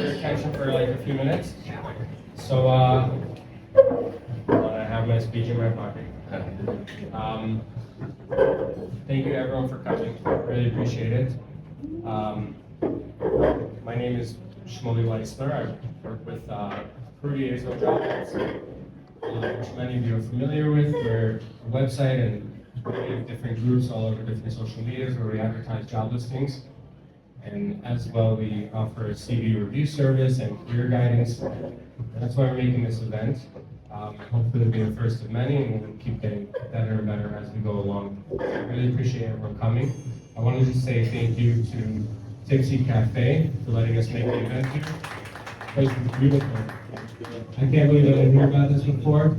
your attention for like a few minutes. So, I have my speech in my pocket. Thank you everyone for coming. Really appreciate it. My name is Shmuli Weissler. I work with Cruitie Anglo job boards, which many of you are familiar with. We're a website and we have different groups all over different social medias where we advertise job listings. And as well, we offer a CV review service and career guidance. And that's why we're making this event. Hopefully it'll be the first of many, and we'll keep getting better and better as we go along. I really appreciate everyone coming. I wanted to say thank you to Tipsy Cafe for letting us make the event here. The place is beautiful. I can't believe I didn't hear about this before.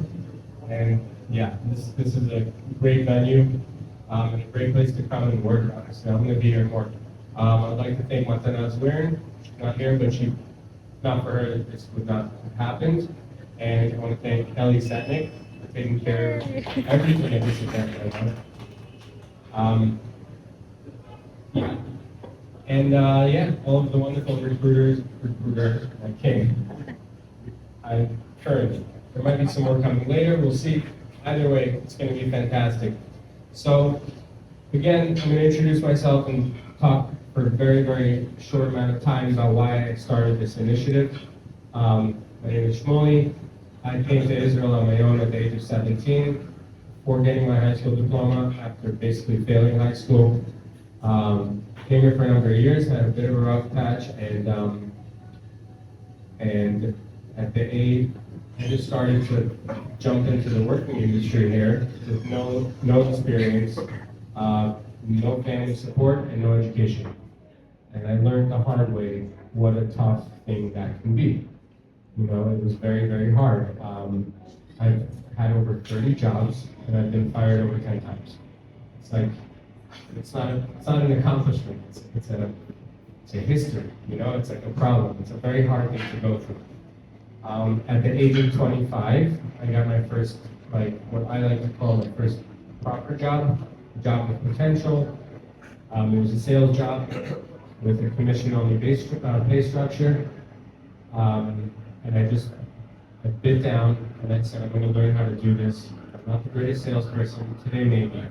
And yeah, this is a great venue and a great place to come and work. Honestly, I'm going to be here more. I'd like to thank Matana Zwerin. She's not here, but not for her, this would not have happened. And I want to thank Ellie Setnick for taking care of everything at this event right now. Yeah. And yeah, all of the wonderful recruiters that came. Currently. There might be some more coming later, we'll see. Either way, it's going to be fantastic. So, again, I'm going to introduce myself and talk for a very, very short amount of time about why I started this initiative. My name is Shmuli. I came to Israel on my own at the age of 17 before getting my high school diploma after basically failing high school. Came here for a number of years, had a bit of a rough patch, and at the age, I just started to jump into the working industry here with no experience, no family support, and no education. And I learned the hard way what a tough thing that can be. You know, it was very, very hard. I've had over 30 jobs, and I've been fired over 10 times. It's like, it's not an accomplishment. It's a history. You know, it's like a problem. It's a very hard thing to go through. At the age of 25, I got my first, like what I like to call my first proper job, a job with potential. It was a sales job with a commission-only pay structure. And I bit down and I said, I'm going to learn how to do this. I'm not the greatest salesperson. Today maybe,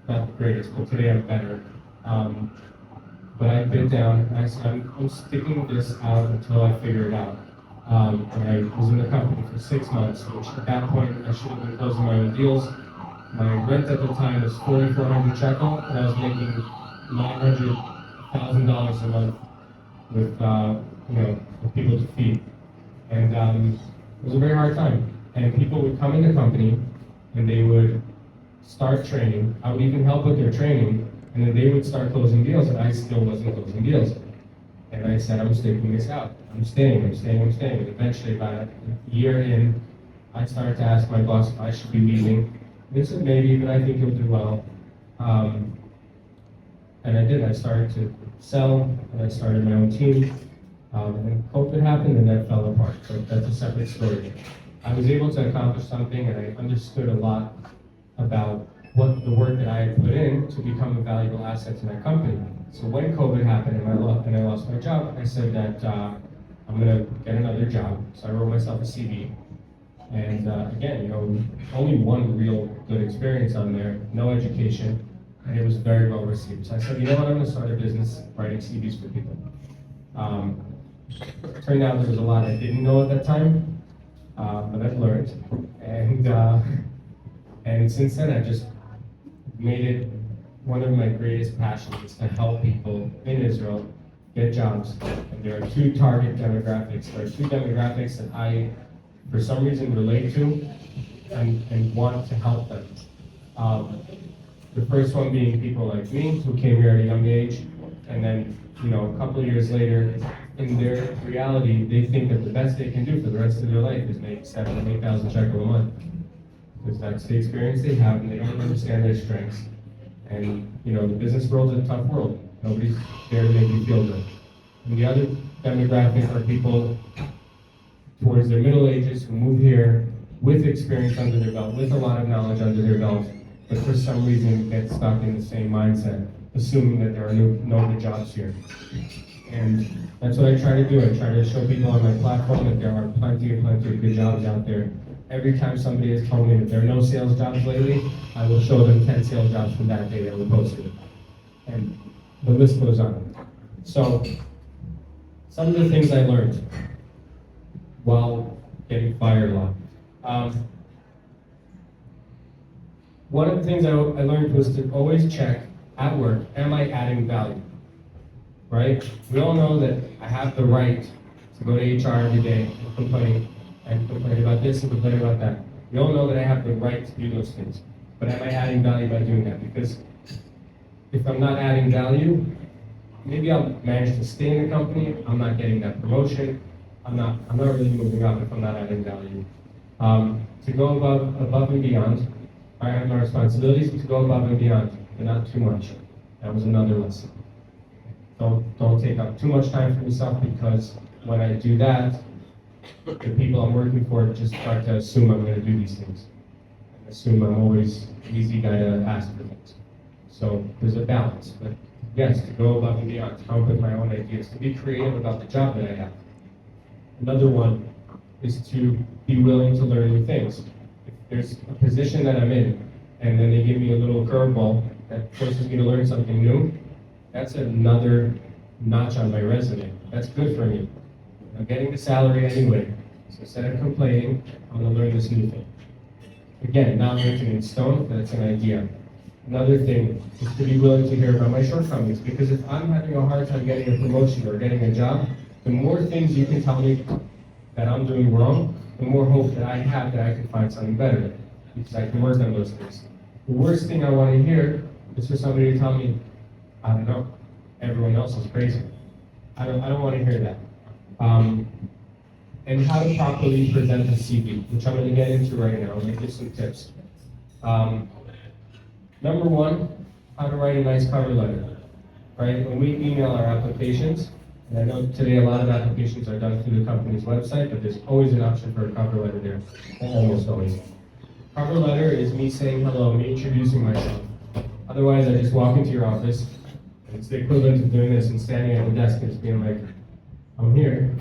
not the greatest, but today I'm better. But I bit down and I said, I'm sticking this out until I figure it out. And I was in the company for 6 months, which at that point I should have been closing my own deals. My rent at the time was 4,400 shekel, and I was making $900,000 a month with people to feed. And it was a very hard time. And people would come in the company and they would start training. I would even help with their training, and then they would start closing deals, and I still wasn't closing deals. And I said, I'm sticking this out. I'm staying. And eventually, about a year in, I started to ask my boss if I should be leaving. He said maybe, but I think you'll do well. And I did. I started to sell, and I started my own team. And COVID happened, and that fell apart. So that's a separate story. I was able to accomplish something, and I understood a lot about what the work that I had put in to become a valuable asset to my company. So when COVID happened and I lost my job, I said that I'm going to get another job. So I wrote myself a CV. And again, you know, only one real good experience on there, no education, and it was very well received. So I said, you know what, I'm going to start a business writing CVs for people. Turned out there was a lot I didn't know at that time, but I've learned. And since then, I just made it one of my greatest passions is to help people in Israel get jobs. And there are two target demographics. There are two demographics that I, for some reason, relate to and want to help them. The first one being people like me who came here at a young age, and then, you know, a couple of years later, in their reality, they think that the best they can do for the rest of their life is make 7,000 or 8,000 shekel a month. Because that's the experience they have, and they don't understand their strengths. And, you know, the business world's a tough world. Nobody's there to make you feel good. And the other demographic are people towards their middle ages who move here with experience under their belt, with a lot of knowledge under their belt, but for some reason get stuck in the same mindset, assuming that there are no good jobs here. And that's what I try to do. I try to show people on my platform that there are plenty of good jobs out there. Every time somebody has told me that there are no sales jobs lately, I will show them 10 sales jobs from that day that were posted. And the list goes on. So, some of the things I learned while getting fired a lot. One of the things I learned was to always check at work, am I adding value? Right? We all know that I have the right to go to HR every day and complain about this and complain about that. We all know that I have the right to do those things. But am I adding value by doing that? Because if I'm not adding value, maybe I'll manage to stay in the company, I'm not getting that promotion, I'm not really moving up if I'm not adding value. To go above and beyond, I have my responsibilities to go above and beyond, but not too much. That was another lesson. Don't take up too much time for yourself, because when I do that, the people I'm working for just start to assume I'm going to do these things. And assume I'm always the easy guy to ask for things. So there's a balance, but yes, to go above and beyond, to come up with my own ideas, to be creative about the job that I have. Another one is to be willing to learn new things. If there's a position that I'm in, and then they give me a little curveball that forces me to learn something new, that's another notch on my resume. That's good for me. I'm getting the salary anyway, so instead of complaining, I'm going to learn this new thing. Again, not written in stone, but it's an idea. Another thing is to be willing to hear about my shortcomings, because if I'm having a hard time getting a promotion or getting a job, the more things you can tell me that I'm doing wrong, the more hope that I have that I can find something better, because I can work on those things. The worst thing I want to hear is for somebody to tell me, I don't know, everyone else is crazy. I don't want to hear that. And how to properly present a CV, which I'm going to get into right now. I'm going to give some tips. Number one, how to write a nice cover letter. Right? When we email our applications, and I know today a lot of applications are done through the company's website, but there's always an option for a cover letter there. Almost always. Cover letter is me saying hello, me introducing myself. Otherwise, I just walk into your office, and it's the equivalent of doing this and standing at the desk and just being like, I'm here.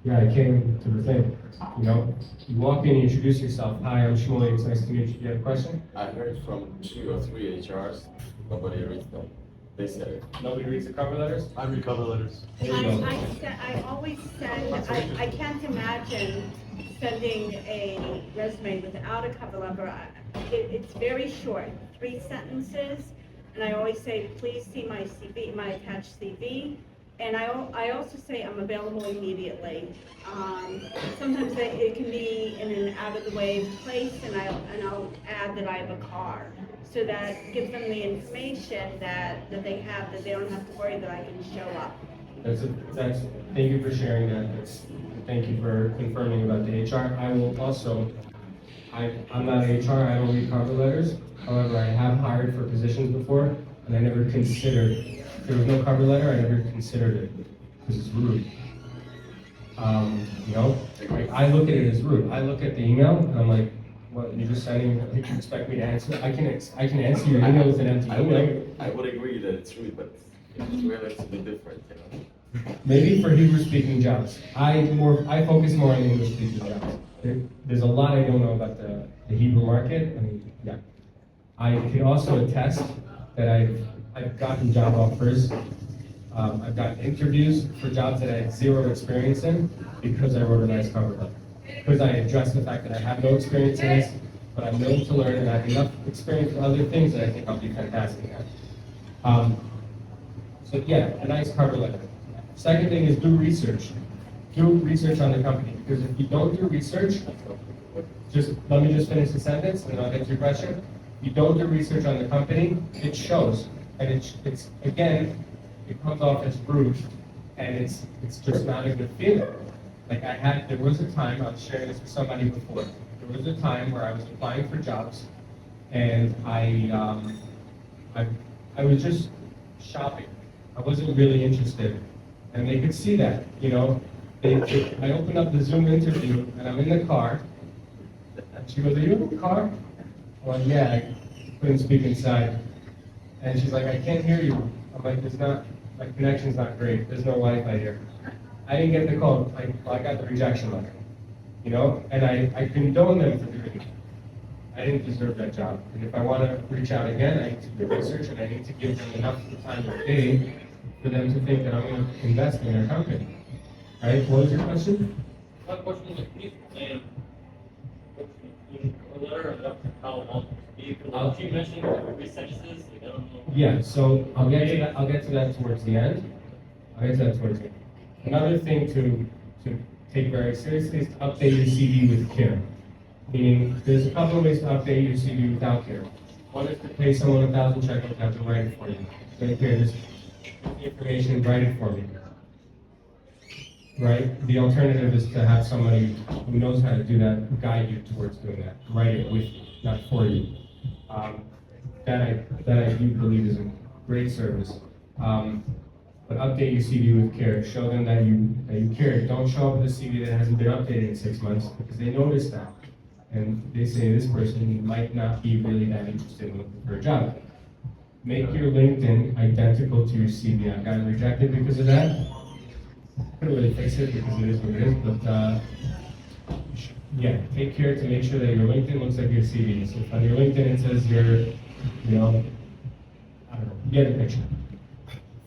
Yeah, I came to the thing. You know, you walk in, you introduce yourself. Hi, I'm Shmuli. It's nice to meet you. Do you have a question? I heard from 2 or 3 HRs, nobody reads them. They said it. Nobody reads the cover letters? I read cover letters. I always send, I can't imagine sending a resume without a cover letter. It's very short, 3 sentences, and I always say, please see my CV, my attached CV. And I also say I'm available immediately. Sometimes it can be in an out-of-the-way place, and I'll add that I have a car. So that gives them the information that they have, that they don't have to worry that I can show up. Thank you for sharing that. Thank you for confirming about the HR. I will also, I'm not HR, I don't read cover letters. However, I have hired for positions before, and I never considered, if there was no cover letter, I never considered it, because it's rude. You know, I look at it as rude. I look at the email, and I'm like, what, you're just sending, you expect me to answer? I can answer your email with an empty email. I would agree that it's rude, but it's relatively different, you know. Maybe for Hebrew-speaking jobs. I focus more on English-speaking jobs. There's a lot I don't know about the Hebrew market. I mean, yeah. I can also attest that I've gotten job offers. I've gotten interviews for jobs that I had 0 experience in because I wrote a nice cover letter. Because I addressed the fact that I have no experience in this, but I'm willing to learn and I have enough experience in other things that I think I'll be fantastic at. So yeah, a nice cover letter. Second thing is do research. Do research on the company, because if you don't do research, let me just finish the sentence and I'll get to your question. If you don't do research on the company, it shows. And it's again, it comes off as rude, and it's just not a good feeling. Like there was a time, I was sharing this with somebody before, there was a time where I was applying for jobs, and I was just shopping. I wasn't really interested, and they could see that, you know. I opened up the Zoom interview, and I'm in the car, and she goes, are you in the car? I'm like, yeah, I couldn't speak inside. And she's like, I can't hear you. I'm like, there's not my connection's not great, there's no Wi-Fi here. I didn't get the call, I got the rejection letter, you know, and I condone them for doing it. I didn't deserve that job, and if I want to reach out again, I need to do research, and I need to give them enough time of day for them to think that I'm going to invest in their company. Right? What was your question? My question is, can you explain a letter and how long it speak? You mentioned 3 sentences, like, I don't know. Yeah, so I'll get to that towards the end. Another thing to take very seriously is to update your CV with care. Meaning, there's a couple of ways to update your CV without care. One is to pay someone 1,000 shekels to have them write it for you. Right here, this the information, write it for me. Right? The alternative is to have somebody who knows how to do that guide you towards doing that. Write it with you, not for you. That I do believe is a great service. But update your CV with care. Show them that you care. Don't show up with a CV that hasn't been updated in 6 months, because they notice that. And they say this person might not be really that interested in looking for a job. Make your LinkedIn identical to your CV. I got rejected because of that. Couldn't really fix it because it is what it is, but yeah, take care to make sure that your LinkedIn looks like your CV. So if on your LinkedIn it says you're, I don't know, you get a picture.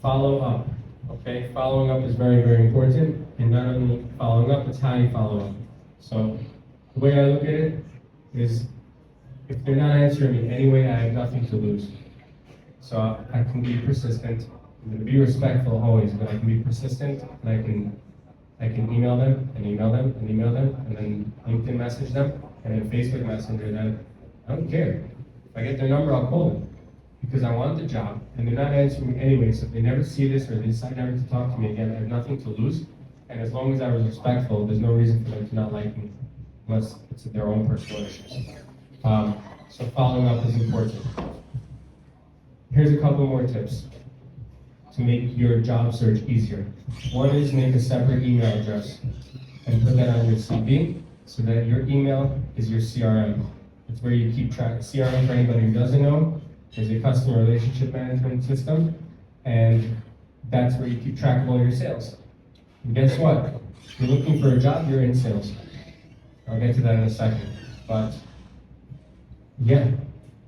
Follow up, okay? Following up is very, very important, and not only following up, it's how you follow up. So the way I look at it is, if they're not answering me anyway, I have nothing to lose. So I can be persistent. I'm going to be respectful always, but I can be persistent, and I can email them and email them and email them, and then LinkedIn message them, and then Facebook Messenger them. I don't care. If I get their number, I'll call them, because I want the job, and they're not answering me anyway. So if they never see this or they decide never to talk to me again, I have nothing to lose. And as long as I was respectful, there's no reason for them to not like me, unless it's their own personal issues. So following up is important. Here's a couple more tips to make your job search easier. One is make a separate email address and put that on your CV so that your email is your CRM. It's where you keep track. CRM, for anybody who doesn't know, is a customer relationship management system, and that's where you keep track of all your sales. And guess what? If you're looking for a job, you're in sales. I'll get to that in a second. But yeah,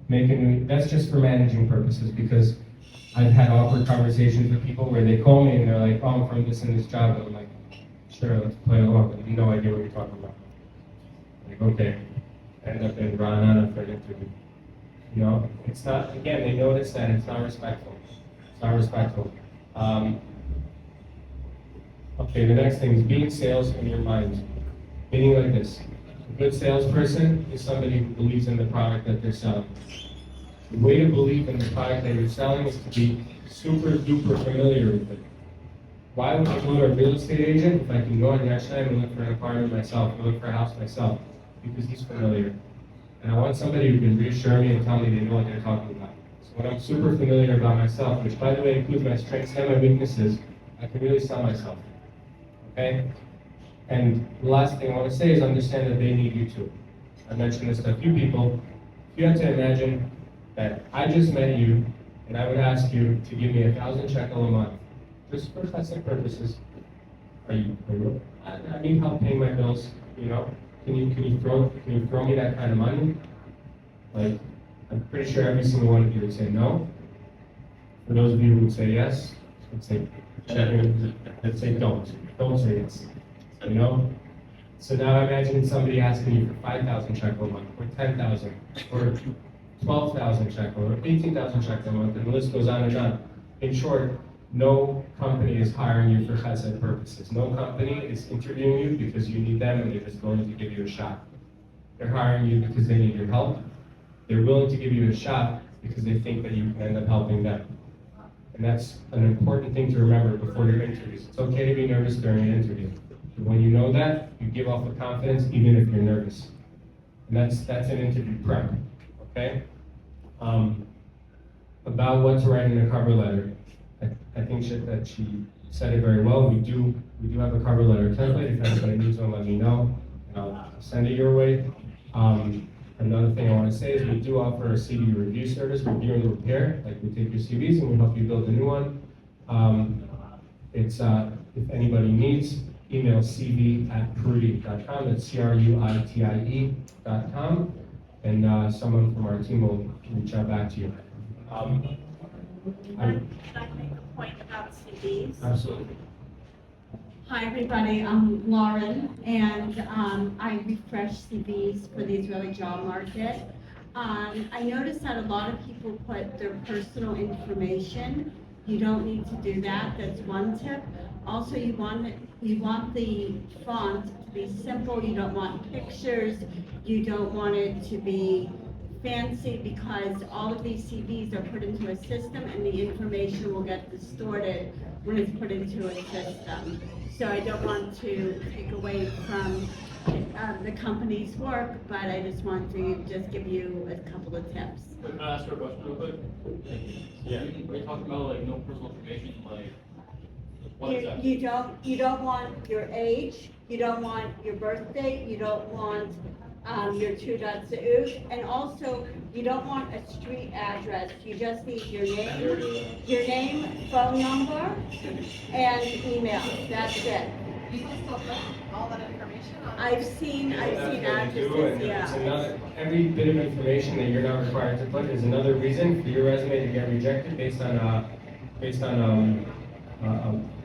that's just for managing purposes, because I've had awkward conversations with people where they call me and they're like, oh, I'm from this and this job. And I'm like, sure, let's play along. But I have no idea what you're talking about. Like, okay. I end up in Ra'anana for an interview. You know, it's not, again, they notice that it's not respectful. It's not respectful. Okay, the next thing is being sales in your mind. Meaning like this. A good salesperson is somebody who believes in the product that they're selling. The way to believe in the product that you're selling is to be super duper familiar with it. Why would I go to a real estate agent if I can go on Yashim and look for an apartment myself, or look for a house myself? Because he's familiar. And I want somebody who can reassure me and tell me they know what they're talking about. So when I'm super familiar about myself, which by the way includes my strengths and my weaknesses, I can really sell myself. Okay? And the last thing I want to say is understand that they need you too. I mentioned this to a few people. You have to imagine that I just met you, and I would ask you to give me 1,000 shekel a month, just for testing purposes. I need help paying my bills, you know? Can you throw me that kind of money? Like, I'm pretty sure every single one of you would say no. For those of you who would say yes, I'd say don't say yes. You know? So now imagine somebody asking you for 5,000 shekel a month, or 10,000, or 12,000 shekel, or 18,000 shekel a month, and the list goes on and on. In short, no company is hiring you for chesed purposes. No company is interviewing you because you need them and they're just going to give you a shot. They're hiring you because they need your help. They're willing to give you a shot because they think that you can end up helping them. And that's an important thing to remember before your interviews. It's okay to be nervous during an interview. But when you know that, you give off the confidence even if you're nervous. And that's an interview prep, okay? About what to write in a cover letter. I think that she said it very well. We do have a cover letter template. If anybody needs one, let me know, and I'll send it your way. Another thing I want to say is we do offer a CV review service, review and repair. Like we take your CVs and we help you build a new one. It's, if anybody needs, email cv@cruitie.com, that's CRUITIE.com, and someone from our team will reach out back to you. Can I make a point about CVs? Absolutely. Hi, everybody, I'm Lauren, and I refresh CVs for the Israeli job market. I noticed that a lot of people put their personal information. You don't need to do that, that's one tip. Also, you want the font to be simple, you don't want pictures, you don't want it to be fancy, because all of these CVs are put into a system and the information will get distorted when it's put into a system. So I don't want to take away from the company's work, but I just want to just give you a couple of tips. Can I ask her a question real quick? Yeah. Are you talking about like no personal information, like what exactly? You don't want your age, you don't want your birth date, you don't want your two.zoot, and also you don't want a street address. You just need your name, phone number, and email. That's it. You can still put all that information on. I've seen That's what they do, addresses, and it's yeah. another, every bit of information that you're not required to put is another reason for your resume to get rejected based on I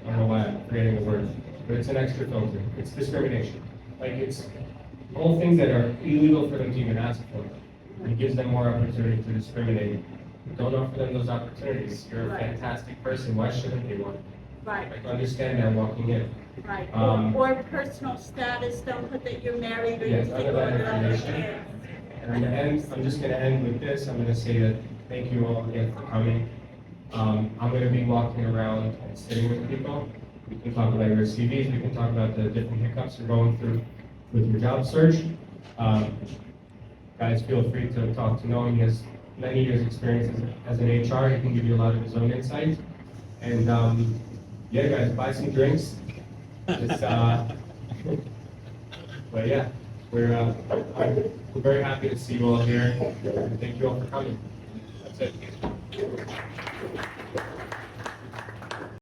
don't know why I'm forgetting the word, but it's an extra filter. It's discrimination. Like, it's all things that are illegal for them to even ask for. It gives them more opportunity to discriminate. Don't offer them those opportunities. You're a Right. fantastic person. Why shouldn't they want? Right, Like, understand that walking in. right. Um, Or personal status, don't put that you're married or Yes, you're none single of that or you have information. kids. And I'm just gonna end with this. I'm gonna say that thank you all again for coming. I'm gonna be walking around and sitting with people. We can talk about your CVs, we can talk about the different hiccups you're going through with your job search. Guys, feel free to talk to Noam. He has many years' experience as an HR. He can give you a lot of his own insight. And, yeah, guys, buy some drinks. Just, but yeah, we're very happy to see you all here. And thank you all for coming. That's it.